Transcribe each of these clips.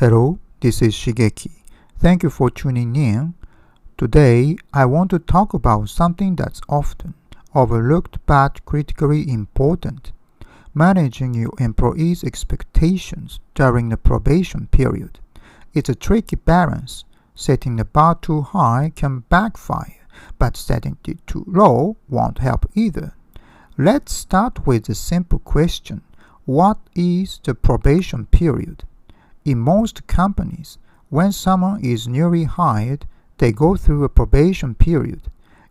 Hello, this is Shigeki. Thank you for tuning in. Today, I want to talk about something that's often overlooked but critically important: managing your employees' expectations during the probation period. It's a tricky balance. Setting the bar too high can backfire, but setting it too low won't help either. Let's start with a simple question. What is the probation period? In most companies, when someone is newly hired, they go through a probation period,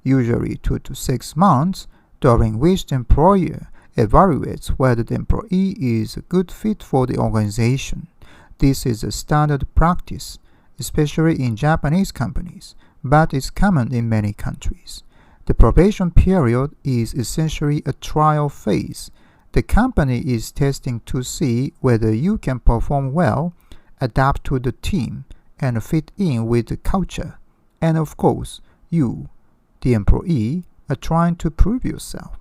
usually 2 to 6 months, during which the employer evaluates whether the employee is a good fit for the organization. This is a standard practice, especially in Japanese companies, but is common in many countries. The probation period is essentially a trial phase. The company is testing to see whether you can perform well, adapt to the team, and fit in with the culture. And of course, you, the employee, are trying to prove yourself.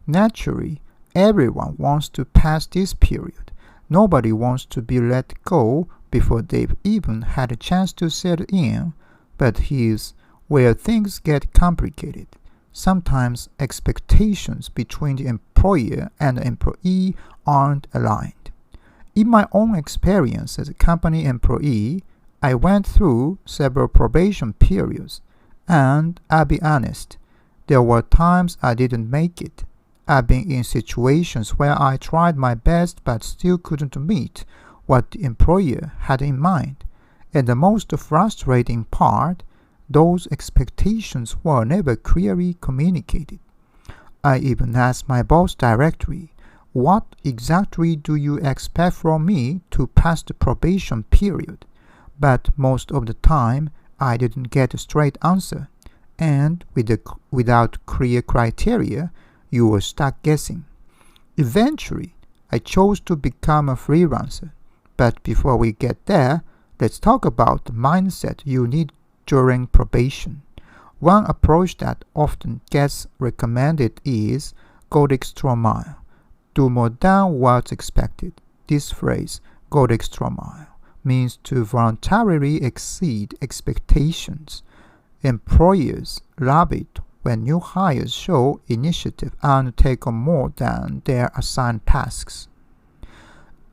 Naturally, everyone wants to pass this period. Nobody wants to be let go before they've even had a chance to settle in, but here's where things get complicated. Sometimes expectations between the employer and the employee aren't aligned. In my own experience as a company employee, I went through several probation periods, and I'll be honest, there were times I didn't make it. I've been in situations where I tried my best but still couldn't meet what the employer had in mind. And the most frustrating part, those expectations were never clearly communicated. I even asked my boss directly, "What exactly do you expect from me to pass the probation period?" But most of the time, I didn't get a straight answer, and without clear criteria, you were stuck guessing. Eventually, I chose to become a freelancer. But before we get there, let's talk about the mindset you need during probation. One approach that often gets recommended is go the extra mile. Do more than what's expected. This phrase, go the extra mile, means to voluntarily exceed expectations. Employers love it when new hires show initiative and take on more than their assigned tasks.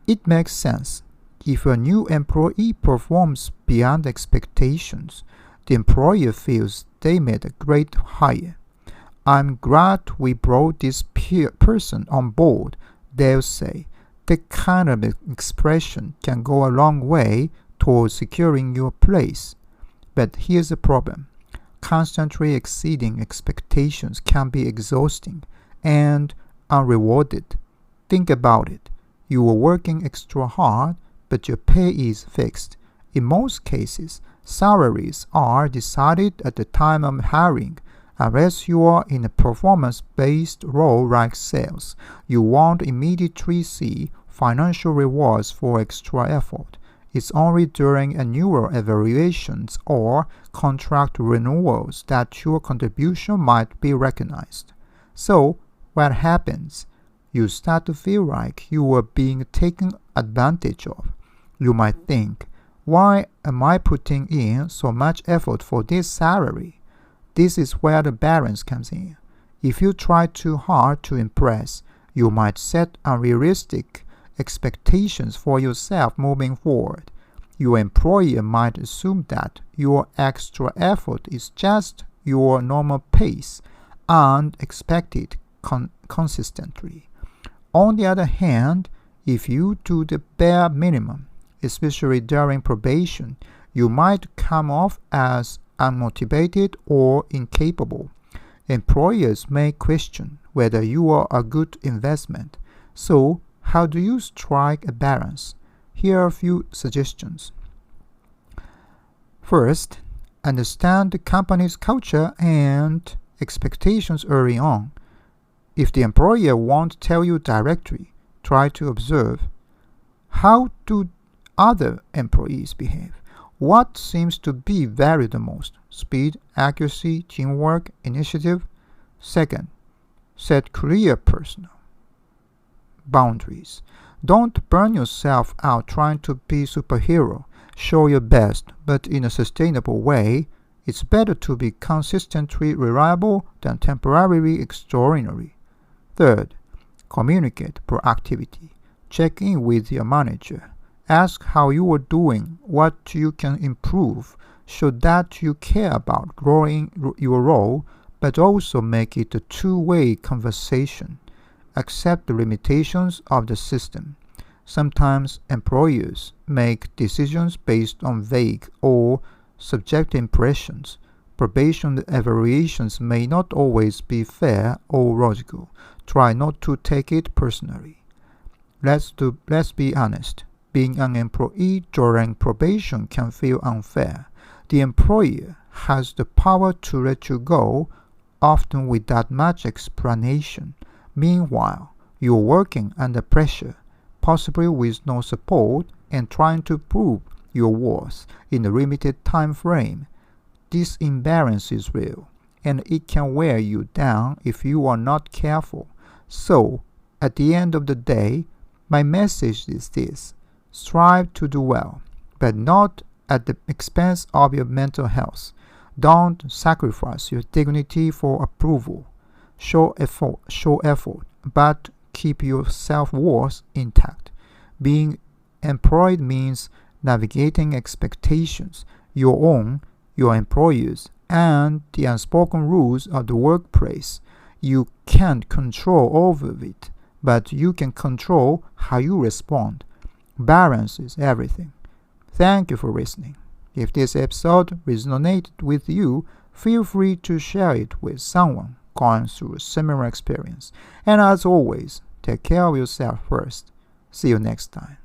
It makes sense. If a new employee performs beyond expectations, the employer feels they made a great hire. "I'm glad we brought this person on board," they'll say. That kind of expression can go a long way towards securing your place. But here's the problem. Constantly exceeding expectations can be exhausting and unrewarded. Think about it. You are working extra hard, but your pay is fixed. In most cases, salaries are decided at the time of hiring. Unless you are in a performance-based role like sales, you won't immediately see financial rewards for extra effort. It's only during annual evaluations or contract renewals that your contribution might be recognized. So, what happens? You start to feel like you are being taken advantage of. You might think, "Why am I putting in so much effort for this salary?" This is where the balance comes in. If you try too hard to impress, you might set unrealistic expectations for yourself moving forward. Your employer might assume that your extra effort is just your normal pace and expect it consistently. On the other hand, if you do the bare minimum, especially during probation, you might come off as unmotivated or incapable. Employers may question whether you are a good investment. So, how do you strike a balance? Here are a few suggestions. First, understand the company's culture and expectations early on. If the employer won't tell you directly, try to observe. How do other employees behave? What seems to be valued the most? Speed, accuracy, teamwork, initiative? Second, set clear personal boundaries. Don't burn yourself out trying to be superhero. Show your best, but in a sustainable way. It's better to be consistently reliable than temporarily extraordinary. Third, communicate proactivity. Check in with your manager. Ask how you are doing, what you can improve. Show that you care about growing your role, but also make it a two-way conversation. Accept the limitations of the system. Sometimes employers make decisions based on vague or subjective impressions. Probation evaluations may not always be fair or logical. Try not to take it personally. Let's be honest. Being an employee during probation can feel unfair. The employer has the power to let you go, often without much explanation. Meanwhile, you're working under pressure, possibly with no support, and trying to prove your worth in a limited time frame. This imbalance is real, and it can wear you down if you are not careful. So, at the end of the day, my message is this: strive to do well, but not at the expense of your mental health. Don't sacrifice your dignity for approval. Show effort, but keep your self-worth intact. Being employed means navigating expectations, your own, your employers, and the unspoken rules of the workplace. You can't control all of it, but you can control how you respond. Balance is everything. Thank you for listening. If this episode resonated with you, feel free to share it with someone going through a similar experience. And as always, take care of yourself first. See you next time.